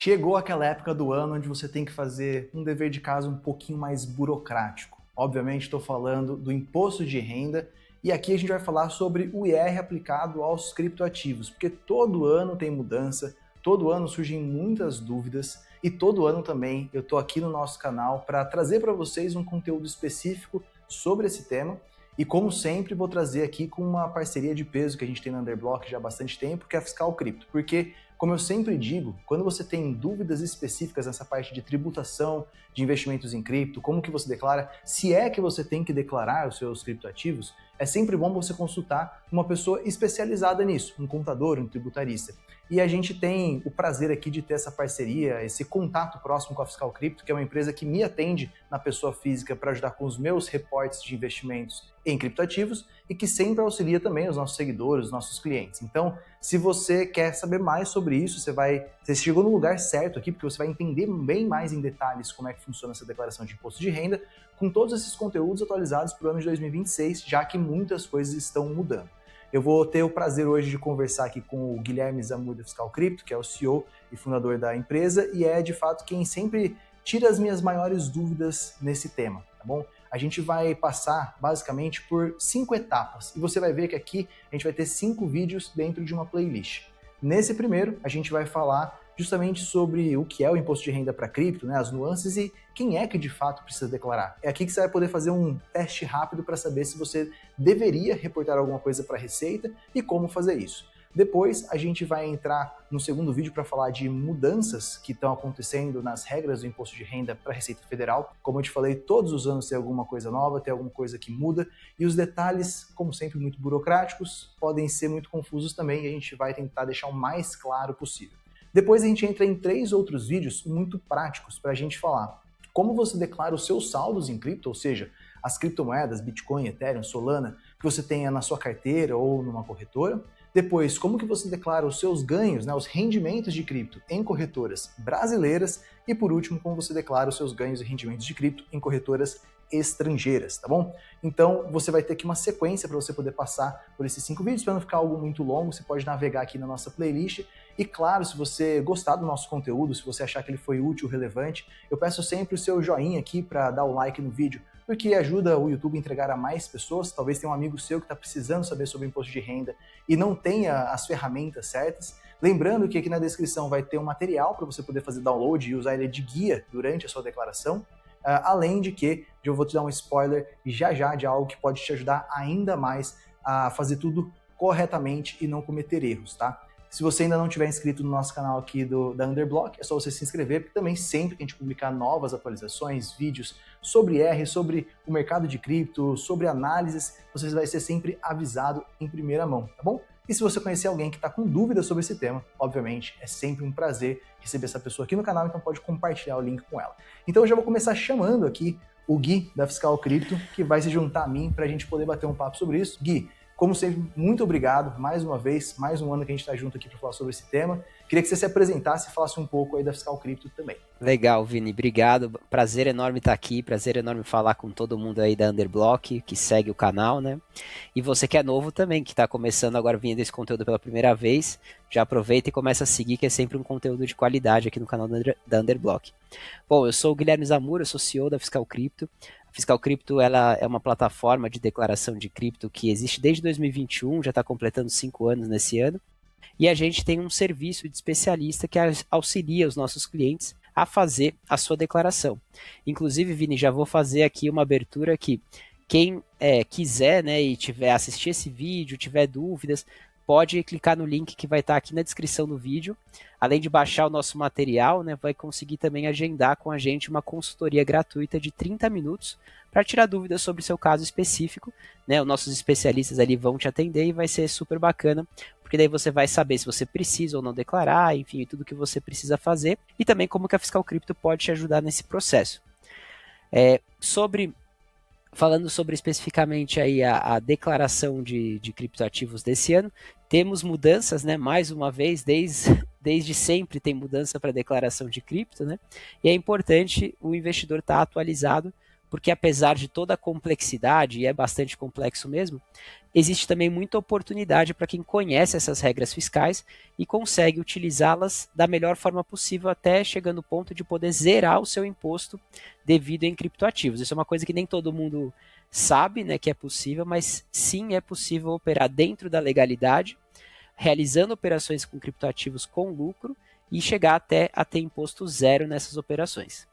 Chegou aquela época do ano onde você tem que fazer um dever de casa um pouquinho mais burocrático. Obviamente estou falando do imposto de renda e aqui a gente vai falar sobre o IR aplicado aos criptoativos, porque todo ano tem mudança, todo ano surgem muitas dúvidas e todo ano também eu estou aqui no nosso canal para trazer para vocês um conteúdo específico sobre esse tema. E como sempre, vou trazer aqui com uma parceria de peso que a gente tem na Underblock já há bastante tempo, que é a Fiscal Cripto. Porque, como eu sempre digo, quando você tem dúvidas específicas nessa parte de tributação, de investimentos em cripto, como que você declara, se é que você tem que declarar os seus criptoativos, é sempre bom você consultar uma pessoa especializada nisso, um contador, um tributarista. E a gente tem o prazer aqui de ter essa parceria, esse contato próximo com a Fiscal Cripto, que é uma empresa que me atende na pessoa física para ajudar com os meus reportes de investimentos em criptoativos e que sempre auxilia também os nossos seguidores, os nossos clientes. Então, se você quer saber mais sobre isso, você chegou no lugar certo aqui, porque você vai entender bem mais em detalhes como é que funciona essa declaração de imposto de renda, com todos esses conteúdos atualizados para o ano de 2026, já que muitas coisas estão mudando. Eu vou ter o prazer hoje de conversar aqui com o Guilherme Zamur da Fiscal Cripto, que é o CEO e fundador da empresa, e é de fato quem sempre tira as minhas maiores dúvidas nesse tema, tá bom? A gente vai passar basicamente por 5 etapas e você vai ver que aqui a gente vai ter 5 vídeos dentro de uma playlist. Nesse primeiro, a gente vai falar justamente sobre o que é o imposto de renda para cripto, né, as nuances e quem é que de fato precisa declarar. É aqui que você vai poder fazer um teste rápido para saber se você deveria reportar alguma coisa para a Receita e como fazer isso. Depois a gente vai entrar no segundo vídeo para falar de mudanças que estão acontecendo nas regras do imposto de renda para a Receita Federal. Como eu te falei, todos os anos tem alguma coisa nova, tem alguma coisa que muda e os detalhes, como sempre, muito burocráticos, podem ser muito confusos também e a gente vai tentar deixar o mais claro possível. Depois a gente entra em 3 outros vídeos muito práticos para a gente falar como você declara os seus saldos em cripto, ou seja, as criptomoedas, Bitcoin, Ethereum, Solana, que você tenha na sua carteira ou numa corretora. Depois, como que você declara os seus ganhos, né, os rendimentos de cripto em corretoras brasileiras. E por último, como você declara os seus ganhos e rendimentos de cripto em corretoras estrangeiras, tá bom? Então, você vai ter aqui uma sequência para você poder passar por esses 5 vídeos, para não ficar algo muito longo, você pode navegar aqui na nossa playlist. E claro, se você gostar do nosso conteúdo, se você achar que ele foi útil, relevante, eu peço sempre o seu joinha aqui para dar o like no vídeo, porque ajuda o YouTube a entregar a mais pessoas. Talvez tenha um amigo seu que está precisando saber sobre imposto de renda e não tenha as ferramentas certas. Lembrando que aqui na descrição vai ter um material para você poder fazer download e usar ele de guia durante a sua declaração. Além de que eu vou te dar um spoiler já já de algo que pode te ajudar ainda mais a fazer tudo corretamente e não cometer erros, tá? Se você ainda não tiver inscrito no nosso canal aqui da Underblock, é só você se inscrever, porque também sempre que a gente publicar novas atualizações, vídeos sobre R, sobre o mercado de cripto, sobre análises, você vai ser sempre avisado em primeira mão, tá bom? E se você conhecer alguém que está com dúvidas sobre esse tema, obviamente é sempre um prazer receber essa pessoa aqui no canal, então pode compartilhar o link com ela. Então eu já vou começar chamando aqui o Gui da Fiscal Cripto, que vai se juntar a mim para a gente poder bater um papo sobre isso. Gui, como sempre, muito obrigado mais uma vez, mais um ano que a gente está junto aqui para falar sobre esse tema. Queria que você se apresentasse e falasse um pouco aí da Fiscal Cripto também. Legal, Vini, obrigado. Prazer enorme estar aqui, prazer enorme falar com todo mundo aí da Underblock, que segue o canal, né? E você que é novo também, que está começando agora vindo esse conteúdo pela primeira vez, já aproveita e começa a seguir, que é sempre um conteúdo de qualidade aqui no canal da Underblock. Bom, eu sou o Guilherme Zamur, eu sou CEO da Fiscal Cripto. A Fiscal Cripto ela é uma plataforma de declaração de cripto que existe desde 2021, já está completando 5 anos nesse ano. E a gente tem um serviço de especialista que auxilia os nossos clientes a fazer a sua declaração. Inclusive, Vini, já vou fazer aqui uma abertura que quem quiser, né, e tiver assistir esse vídeo, tiver dúvidas, pode clicar no link que vai estar aqui na descrição do vídeo. Além de baixar o nosso material, né, vai conseguir também agendar com a gente uma consultoria gratuita de 30 minutos para tirar dúvidas sobre o seu caso específico. Né, os nossos especialistas ali vão te atender e vai ser super bacana, porque daí você vai saber se você precisa ou não declarar, enfim, tudo que você precisa fazer e também como que a Fiscal Cripto pode te ajudar nesse processo. Falando sobre especificamente aí a declaração de criptoativos desse ano, temos mudanças, né? Mais uma vez, desde sempre tem mudança para declaração de cripto, né? E é importante o investidor estar atualizado, porque apesar de toda a complexidade, e é bastante complexo mesmo, existe também muita oportunidade para quem conhece essas regras fiscais e consegue utilizá-las da melhor forma possível até chegando ao ponto de poder zerar o seu imposto devido em criptoativos. Isso é uma coisa que nem todo mundo sabe, né, que é possível, mas sim é possível operar dentro da legalidade, realizando operações com criptoativos com lucro e chegar até a ter imposto zero nessas operações.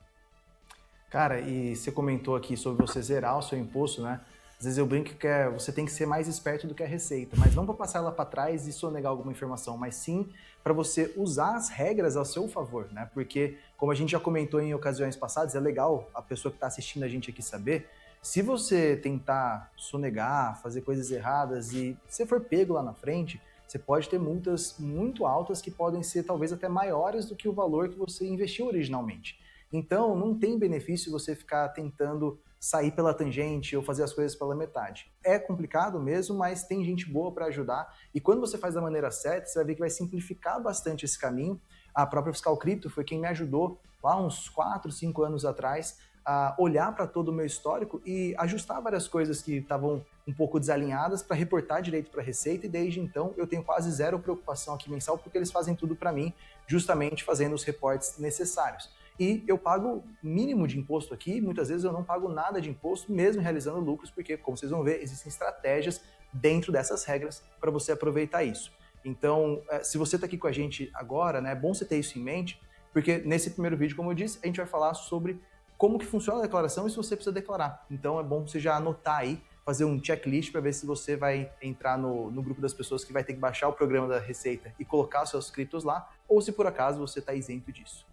Cara, e você comentou aqui sobre você zerar o seu imposto, né? Às vezes eu brinco que você tem que ser mais esperto do que a Receita, mas não para passar ela para trás e sonegar alguma informação, mas sim para você usar as regras ao seu favor, né? Porque, como a gente já comentou em ocasiões passadas, é legal a pessoa que está assistindo a gente aqui saber, se você tentar sonegar, fazer coisas erradas e você for pego lá na frente, você pode ter multas muito altas que podem ser talvez até maiores do que o valor que você investiu originalmente. Então, não tem benefício você ficar tentando sair pela tangente ou fazer as coisas pela metade. É complicado mesmo, mas tem gente boa para ajudar. E quando você faz da maneira certa, você vai ver que vai simplificar bastante esse caminho. A própria Fiscal Cripto foi quem me ajudou lá uns 4, 5 anos atrás a olhar para todo o meu histórico e ajustar várias coisas que estavam um pouco desalinhadas para reportar direito para a Receita, e desde então eu tenho quase zero preocupação aqui mensal, porque eles fazem tudo para mim, justamente fazendo os reportes necessários. E eu pago mínimo de imposto aqui, muitas vezes eu não pago nada de imposto, mesmo realizando lucros, porque, como vocês vão ver, existem estratégias dentro dessas regras para você aproveitar isso. Então, se você está aqui com a gente agora, né, é bom você ter isso em mente, porque nesse primeiro vídeo, como eu disse, a gente vai falar sobre como que funciona a declaração e se você precisa declarar. Então, é bom você já anotar aí, fazer um checklist para ver se você vai entrar no grupo das pessoas que vai ter que baixar o programa da Receita e colocar seus criptos lá, ou se por acaso você está isento disso.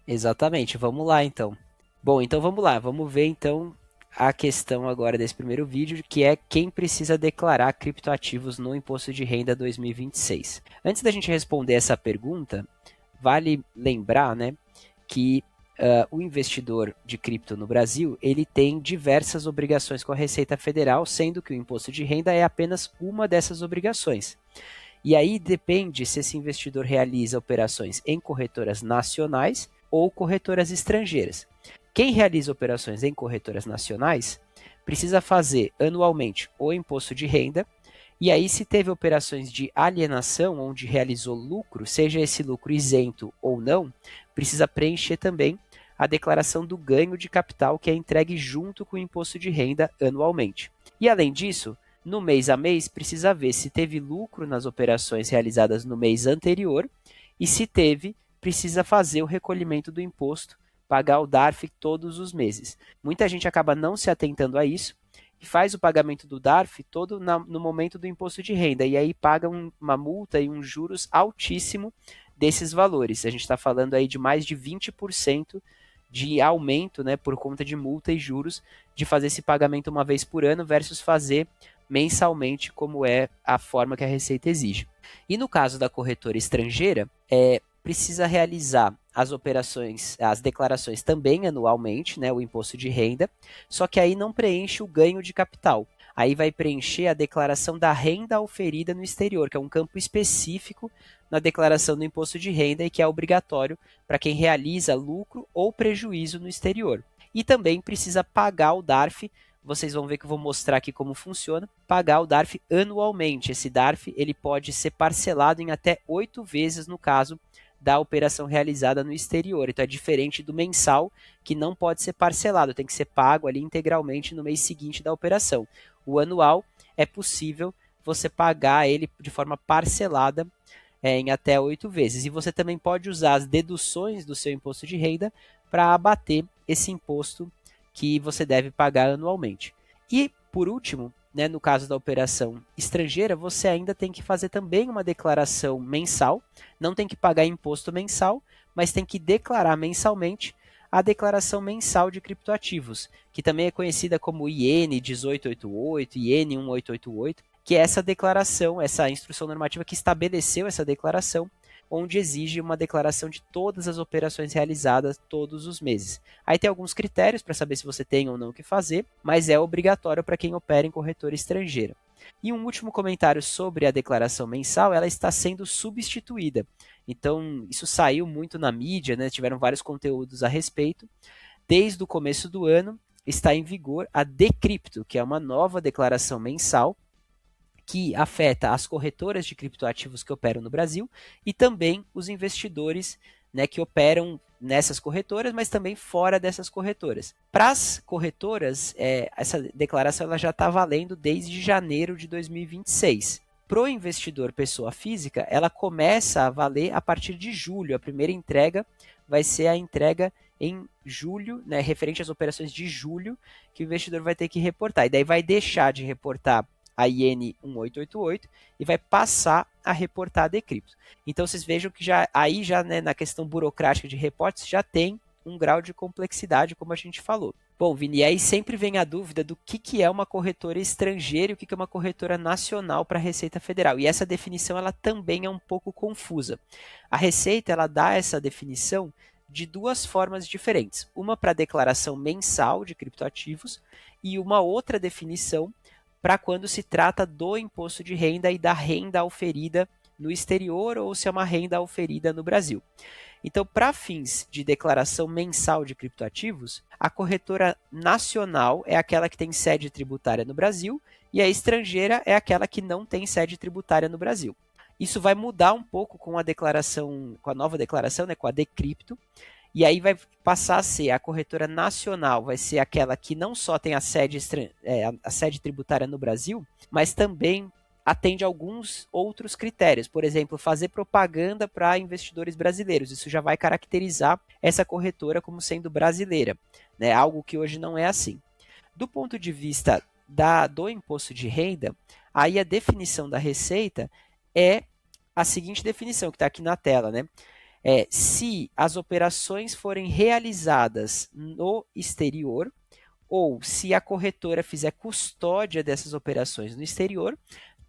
Exatamente, vamos lá então. Bom, então vamos lá, vamos ver então a questão agora desse primeiro vídeo, que é quem precisa declarar criptoativos no Imposto de Renda 2026. Antes da gente responder essa pergunta, vale lembrar, né, que o investidor de cripto no Brasil, ele tem diversas obrigações com a Receita Federal, sendo que o Imposto de Renda é apenas uma dessas obrigações. E aí depende se esse investidor realiza operações em corretoras nacionais ou corretoras estrangeiras. Quem realiza operações em corretoras nacionais precisa fazer anualmente o imposto de renda, e aí se teve operações de alienação onde realizou lucro, seja esse lucro isento ou não, precisa preencher também a declaração do ganho de capital, que é entregue junto com o imposto de renda anualmente. E além disso, no mês a mês, precisa ver se teve lucro nas operações realizadas no mês anterior, e se teve, precisa fazer o recolhimento do imposto, pagar o DARF todos os meses. Muita gente acaba não se atentando a isso e faz o pagamento do DARF todo no momento do imposto de renda, e aí paga uma multa e um juros altíssimo desses valores. A gente está falando aí de mais de 20% de aumento, né, por conta de multa e juros, de fazer esse pagamento uma vez por ano versus fazer mensalmente, como é a forma que a Receita exige. E no caso da corretora estrangeira, precisa realizar as operações, as declarações também anualmente, né, o imposto de renda, só que aí não preenche o ganho de capital. Aí vai preencher a declaração da renda oferida no exterior, que é um campo específico na declaração do imposto de renda e que é obrigatório para quem realiza lucro ou prejuízo no exterior. E também precisa pagar o DARF. Vocês vão ver que eu vou mostrar aqui como funciona, pagar o DARF anualmente. Esse DARF ele pode ser parcelado em até 8 vezes no caso da operação realizada no exterior. Então é diferente do mensal, que não pode ser parcelado, tem que ser pago ali integralmente no mês seguinte da operação. O anual é possível você pagar ele de forma parcelada em até 8 vezes. E você também pode usar as deduções do seu imposto de renda para abater esse imposto que você deve pagar anualmente. E, por último, né, no caso da operação estrangeira, você ainda tem que fazer também uma declaração mensal, não tem que pagar imposto mensal, mas tem que declarar mensalmente a declaração mensal de criptoativos, que também é conhecida como IN 1888, IN 1888, que é essa declaração, essa instrução normativa que estabeleceu essa declaração, onde exige uma declaração de todas as operações realizadas todos os meses. Aí tem alguns critérios para saber se você tem ou não o que fazer, mas é obrigatório para quem opera em corretora estrangeira. E um último comentário sobre a declaração mensal, ela está sendo substituída. Então, isso saiu muito na mídia, né? Tiveram vários conteúdos a respeito. Desde o começo do ano, está em vigor a Decrypto, que é uma nova declaração mensal, que afeta as corretoras de criptoativos que operam no Brasil e também os investidores, né, que operam nessas corretoras, mas também fora dessas corretoras. Para as corretoras, essa declaração ela já está valendo desde janeiro de 2026. Para o investidor pessoa física, ela começa a valer a partir de julho. A primeira entrega vai ser a entrega em julho, né, referente às operações de julho, que o investidor vai ter que reportar. E daí vai deixar de reportar a IN 1888 e vai passar a reportar a Decrypto. Então vocês vejam que aí né, na questão burocrática de reportes já tem um grau de complexidade, como a gente falou. Bom, Vini, e aí sempre vem a dúvida do que é uma corretora estrangeira e o que é uma corretora nacional para a Receita Federal. E essa definição ela também é um pouco confusa. A Receita ela dá essa definição de duas formas diferentes. Uma para declaração mensal de criptoativos e uma outra definição para quando se trata do imposto de renda e da renda auferida no exterior ou se é uma renda auferida no Brasil. Então, para fins de declaração mensal de criptoativos, a corretora nacional é aquela que tem sede tributária no Brasil e a estrangeira é aquela que não tem sede tributária no Brasil. Isso vai mudar um pouco com a declaração, com a nova declaração, né, com a Decrypto, e aí vai passar a ser a corretora nacional, vai ser aquela que não só tem a sede tributária no Brasil, mas também atende a alguns outros critérios. Por exemplo, fazer propaganda para investidores brasileiros. Isso já vai caracterizar essa corretora como sendo brasileira, né? Algo que hoje não é assim. Do ponto de vista do imposto de renda, aí a definição da Receita é a seguinte definição que está aqui na tela, né? Se as operações forem realizadas no exterior ou se a corretora fizer custódia dessas operações no exterior,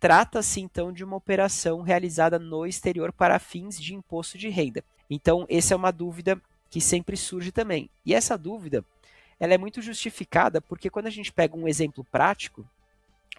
trata-se então de uma operação realizada no exterior para fins de imposto de renda. Então, essa é uma dúvida que sempre surge também. E essa dúvida ela é muito justificada porque quando a gente pega um exemplo prático,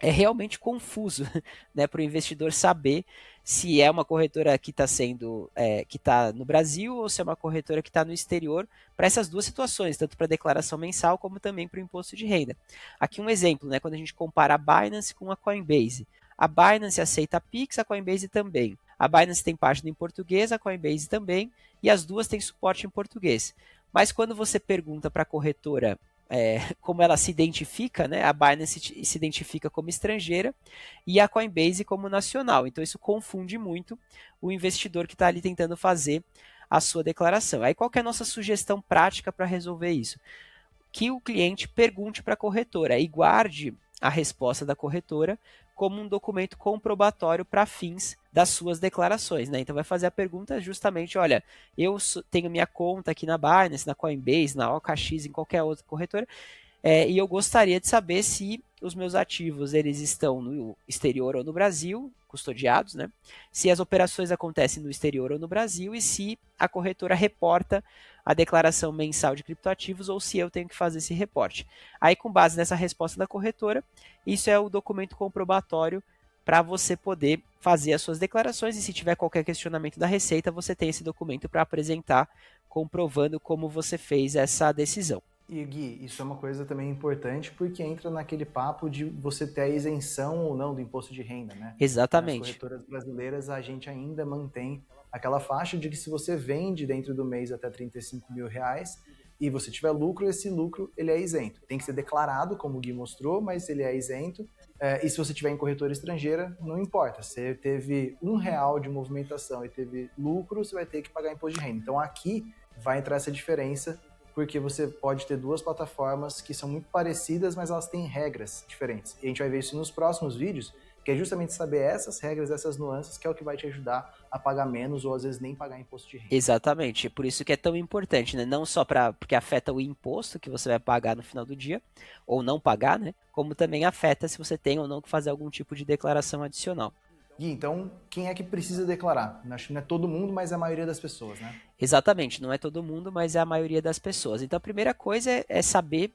é realmente confuso, né, para o investidor saber se é uma corretora que está no Brasil ou se é uma corretora que está no exterior, para essas duas situações, tanto para a declaração mensal como também para o imposto de renda. Aqui um exemplo, né, quando a gente compara a Binance com a Coinbase. A Binance aceita Pix, a Coinbase também. A Binance tem página em português, a Coinbase também, e as duas têm suporte em português. Mas quando você pergunta para a corretora como ela se identifica, né? A Binance se identifica como estrangeira e a Coinbase como nacional. Então isso confunde muito o investidor que está ali tentando fazer a sua declaração. Aí qual que é a nossa sugestão prática para resolver isso? Que o cliente pergunte para a corretora e guarde a resposta da corretora como um documento comprobatório para fins das suas declarações, né? Então vai fazer a pergunta justamente, olha, eu tenho minha conta aqui na Binance, na Coinbase, na OKX, em qualquer outra corretora, e eu gostaria de saber se os meus ativos eles estão no exterior ou no Brasil, custodiados, né? Se as operações acontecem no exterior ou no Brasil e se a corretora reporta a declaração mensal de criptoativos ou se eu tenho que fazer esse reporte. Aí, com base nessa resposta da corretora, isso é o documento comprobatório para você poder fazer as suas declarações e se tiver qualquer questionamento da Receita, você tem esse documento para apresentar comprovando como você fez essa decisão. E Gui, isso é uma coisa também importante porque entra naquele papo de você ter a isenção ou não do imposto de renda, né? Exatamente. Nas corretoras brasileiras a gente ainda mantém aquela faixa de que se você vende dentro do mês até R$35 mil e você tiver lucro, esse lucro ele é isento. Tem que ser declarado, como o Gui mostrou, mas ele é isento. E se você tiver em corretora estrangeira, não importa. Se teve R$1 de movimentação e teve lucro, você vai ter que pagar imposto de renda. Então aqui vai entrar essa diferença porque você pode ter duas plataformas que são muito parecidas, mas elas têm regras diferentes. E a gente vai ver isso nos próximos vídeos, que é justamente saber essas regras, essas nuances, que é o que vai te ajudar a pagar menos ou às vezes nem pagar imposto de renda. Exatamente, por isso que é tão importante, né? Não só porque afeta o imposto que você vai pagar no final do dia, ou não pagar, né? Como também afeta se você tem ou não que fazer algum tipo de declaração adicional. Gui, então, quem é que precisa declarar? Acho que não é todo mundo, mas é a maioria das pessoas, né? Exatamente, não é todo mundo, mas é a maioria das pessoas. Então, a primeira coisa é saber,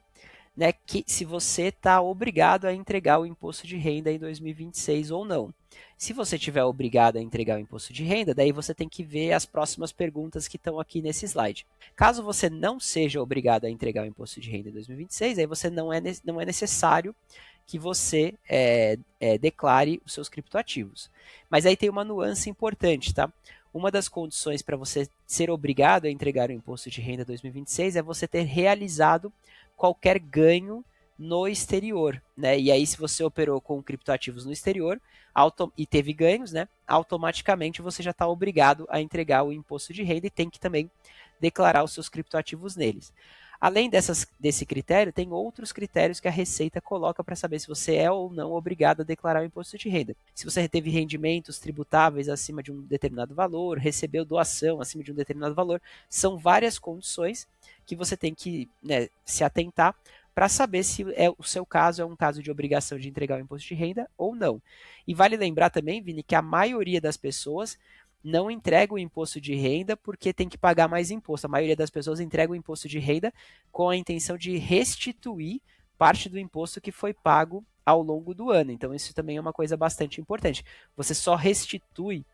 né, que se você está obrigado a entregar o imposto de renda em 2026 ou não. Se você tiver obrigado a entregar o imposto de renda, daí você tem que ver as próximas perguntas que estão aqui nesse slide. Caso você não seja obrigado a entregar o imposto de renda em 2026, aí você não é necessário que você declare os seus criptoativos. Mas aí tem uma nuance importante, tá? Uma das condições para você ser obrigado a entregar o imposto de renda 2026 é você ter realizado qualquer ganho no exterior, né? E aí, se você operou com criptoativos no exterior e teve ganhos, né? Automaticamente você já está obrigado a entregar o imposto de renda e tem que também declarar os seus criptoativos neles. Além desse critério, tem outros critérios que a Receita coloca para saber se você é ou não obrigado a declarar o imposto de renda. Se você teve rendimentos tributáveis acima de um determinado valor, recebeu doação acima de um determinado valor, são várias condições que você tem que, né, se atentar para saber se o seu caso é um caso de obrigação de entregar o imposto de renda ou não. E vale lembrar também, Vini, que a maioria das pessoas não entrega o imposto de renda porque tem que pagar mais imposto. A maioria das pessoas entrega o imposto de renda com a intenção de restituir parte do imposto que foi pago ao longo do ano. Então, isso também é uma coisa bastante importante. Você só restitui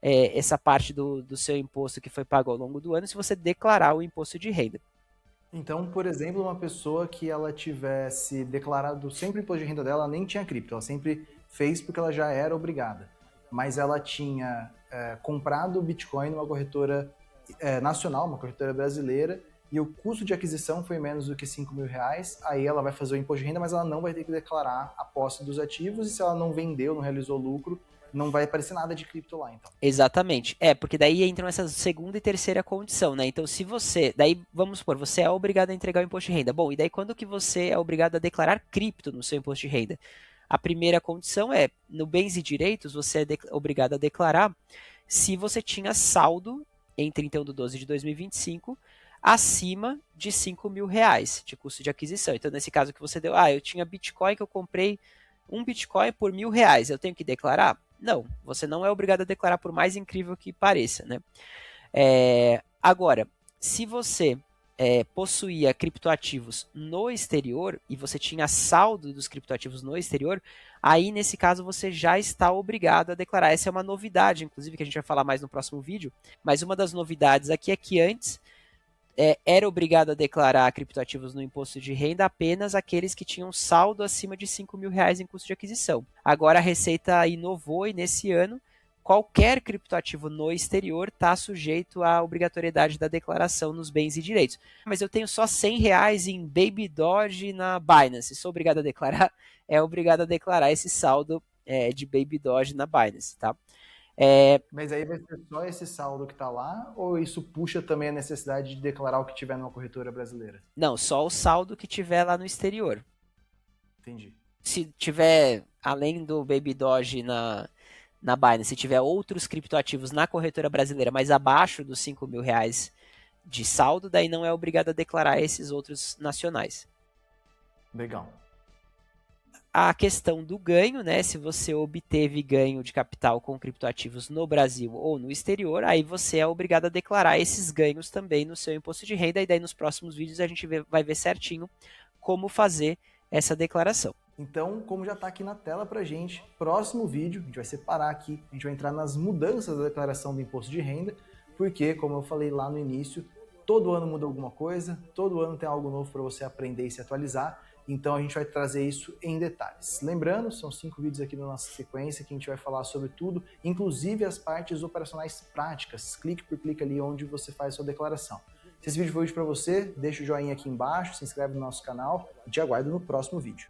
essa parte do seu imposto que foi pago ao longo do ano se você declarar o imposto de renda. Então, por exemplo, uma pessoa que ela tivesse declarado sempre o imposto de renda dela, nem tinha cripto, ela sempre fez porque ela já era obrigada. Mas ela tinha comprado Bitcoin numa corretora nacional, uma corretora brasileira, e o custo de aquisição foi menos do que R$5.000, aí ela vai fazer o imposto de renda, mas ela não vai ter que declarar a posse dos ativos, e se ela não vendeu, não realizou lucro, não vai aparecer nada de cripto lá, então. Exatamente. Porque daí entram essa segunda e terceira condição, né? Então, se você... Daí, vamos supor, você é obrigado a entregar o imposto de renda. Bom, e daí quando que você é obrigado a declarar cripto no seu imposto de renda? A primeira condição é, no bens e direitos, você é obrigado a declarar se você tinha saldo em 31/12 de 2025 acima de R$5.000 de custo de aquisição. Então, nesse caso que você deu, eu tinha Bitcoin que eu comprei um Bitcoin por R$1.000, eu tenho que declarar? Não, você não é obrigado a declarar, por mais incrível que pareça, né? Agora, se você possuía criptoativos no exterior e você tinha saldo dos criptoativos no exterior, aí nesse caso você já está obrigado a declarar. Essa é uma novidade, inclusive, que a gente vai falar mais no próximo vídeo, mas uma das novidades aqui é que antes era obrigado a declarar criptoativos no imposto de renda apenas aqueles que tinham saldo acima de R$5.000 em custo de aquisição. Agora a Receita inovou e nesse ano qualquer criptoativo no exterior está sujeito à obrigatoriedade da declaração nos bens e direitos. Mas eu tenho só R$100 em Baby Doge na Binance. Sou obrigado a declarar? É obrigado a declarar esse saldo de Baby Doge na Binance, tá? Mas aí vai ser só esse saldo que está lá, ou isso puxa também a necessidade de declarar o que tiver numa corretora brasileira? Não, só o saldo que tiver lá no exterior. Entendi. Se tiver, além do Baby Doge na Binance, se tiver outros criptoativos na corretora brasileira, mas abaixo dos R$5.000 de saldo, daí não é obrigado a declarar esses outros nacionais. Legal. A questão do ganho, né? Se você obteve ganho de capital com criptoativos no Brasil ou no exterior, aí você é obrigado a declarar esses ganhos também no seu imposto de renda, e daí nos próximos vídeos a gente vai ver certinho como fazer essa declaração. Então, como já está aqui na tela para a gente, próximo vídeo, a gente vai separar aqui, a gente vai entrar nas mudanças da declaração do imposto de renda, porque, como eu falei lá no início, todo ano muda alguma coisa, todo ano tem algo novo para você aprender e se atualizar, então a gente vai trazer isso em detalhes. Lembrando, são 5 vídeos aqui na nossa sequência que a gente vai falar sobre tudo, inclusive as partes operacionais práticas, clique por clique ali onde você faz a sua declaração. Se esse vídeo foi útil para você, deixa o joinha aqui embaixo, se inscreve no nosso canal e te aguardo no próximo vídeo.